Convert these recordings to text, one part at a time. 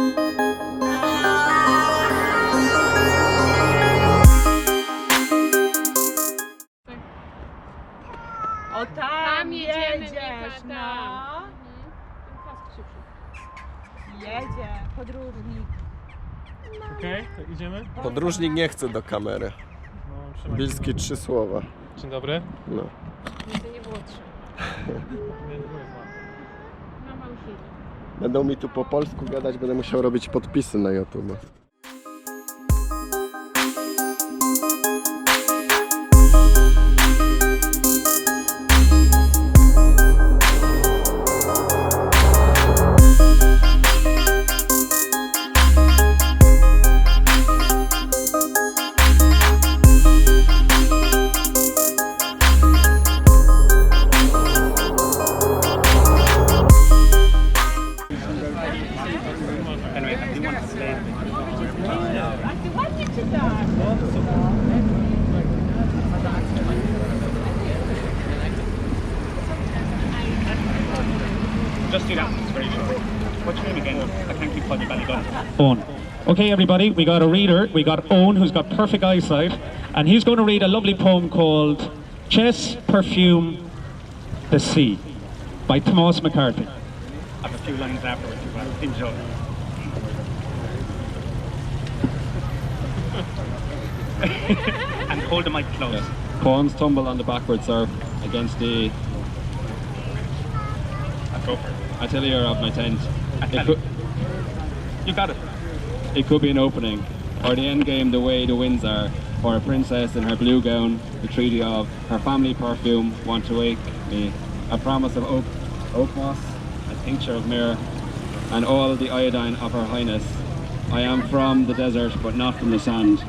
O tam jedziesz, no. Jedzie, podróżnik. Okej, to idziemy? Podróżnik nie chce do kamery. No, Bilski 3 słowa. Dzień dobry. No. Nigdy nie było 3. Mama już idzie. Będą mi tu po polsku gadać, będę musiał robić podpisy na YouTube. Just do that, it's very short. What's your name again? I can't keep calling you Ballygun. Owen. Okay, everybody, we got a reader. We got Owen, who's got perfect eyesight, and he's going to read a lovely poem called Chess, Perfume, the Sea by Thomas McCarthy. I have a few lines afterwards as well. Enjoy. And hold the mic close. Yes. Poems tumble on the backward surf against the Go for it. atelier of my tent. You got it. It could be an opening, or the end game the way the winds are, or a princess in her blue gown, the treaty of her family perfume want to wake me, a promise of oak moss, a tincture of myrrh, and all the iodine of her highness. I am from the desert, but not from the sand.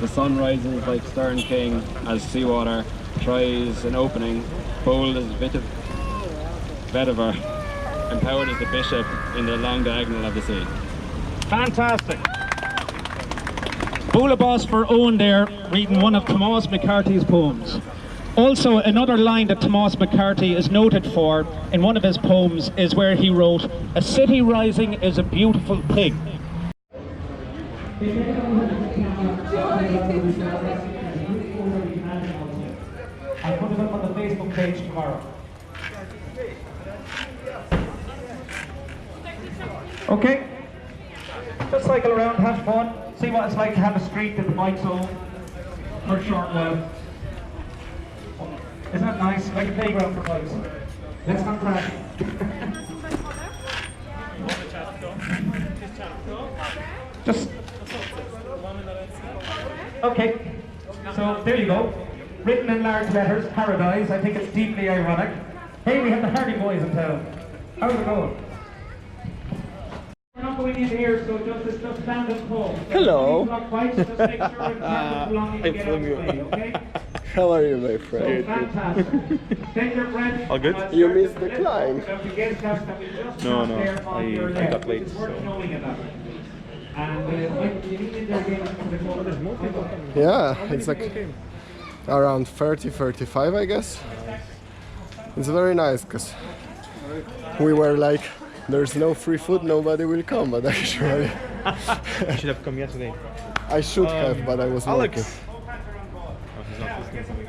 The sun rises like stern king as seawater tries an opening, bold as vetiver, empowered as the bishop in the long diagonal of the sea. Fantastic. Bula boss for Owen there, reading one of Thomas McCarthy's poems. Also, another line that Thomas McCarthy is noted for in one of his poems is where he wrote, "A city rising is a beautiful thing." I'll put it up on the Facebook page tomorrow. Okay, just cycle around, have fun, see what it's like to have a street that the bike's own for a short while. Isn't that nice? Like a playground for bikes. Let's not crash. Just. Okay, so there you go. Written in large letters, Paradise. I think it's deeply ironic. Hey, we have the Hardy Boys in town. How's it going? We're not going in here, so just stand and pull. Hello. Just make sure it's belonging to get out of the way, okay? How are you, my friend? So fantastic. Take your breath. All good? You missed the climb. No, I got late. So. Yeah, it's like around 30-35, I guess. It's very nice because we were like, there's no free food, nobody will come, but actually You should have come yesterday. I should have, but I was working. Alex. Oh, he's not listening.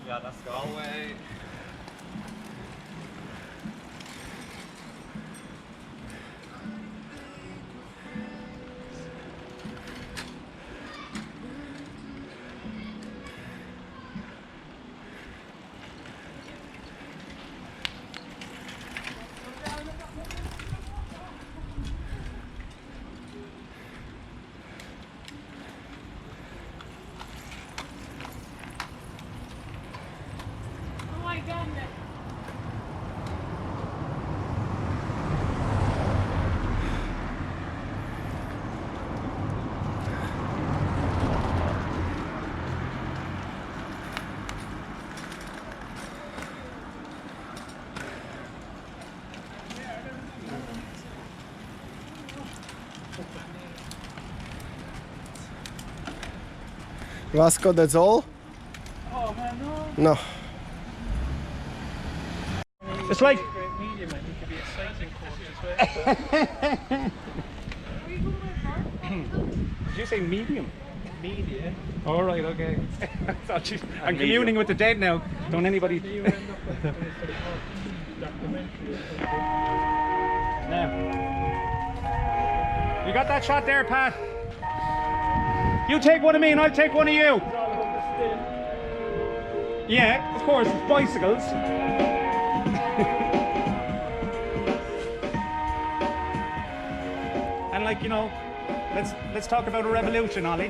Yeah, let's go. Away. Vasco, that's all? Oh man, no. No. It's like. Medium, I think, could be exciting course as well. Did you say medium? Media. All right, okay. I thought I'm communing with the dead now. Don't anybody. You end up like when it's sort of documentary or something. Now. You got that shot there, Pat? You take one of me and I'll take one of you. It's all about the still. Yeah, of course, it's bicycles. And like, you know, let's talk about a revolution, Ollie.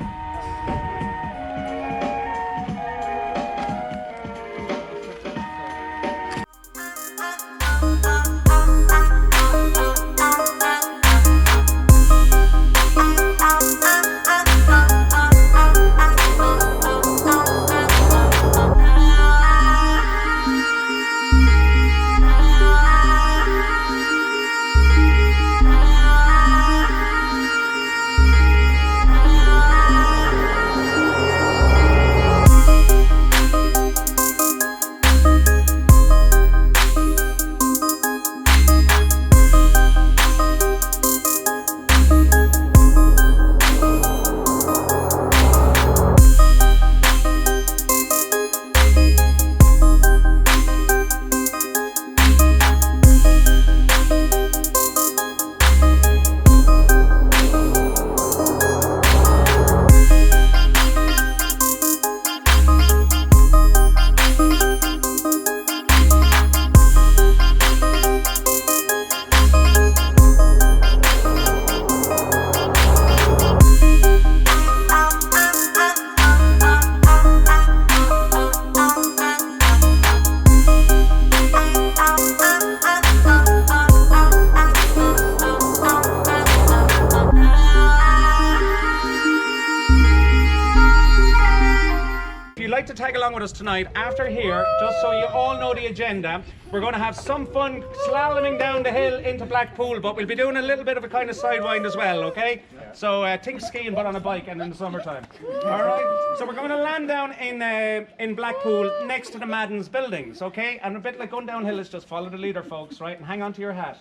To tag along with us tonight after here, just so you all know the agenda, we're going to have some fun slaloming down the hill into Blackpool, but we'll be doing a little bit of a kind of sidewind as well, okay? So think skiing but on a bike and in the summertime. Alright, so we're going to land down in Blackpool next to the Madden's buildings, okay? And a bit like going downhill is just follow the leader, folks, right? And hang on to your hat.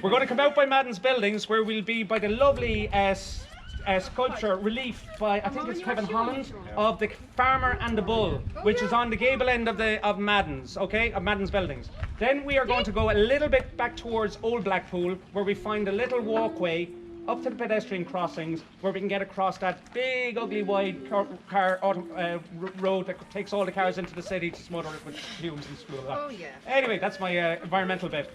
We're going to come out by Madden's buildings, where we'll be by the lovely sculpture relief by, I think it's Kevin Holland, of the Farmer and the Bull, which is on the gable end of Madden's, okay, of Madden's buildings. Then we are going to go a little bit back towards Old Blackpool, where we find a little walkway up to the pedestrian crossings, where we can get across that big, ugly, wide road that takes all the cars into the city to smother it with fumes and school. Oh yeah. Anyway, that's my environmental bit.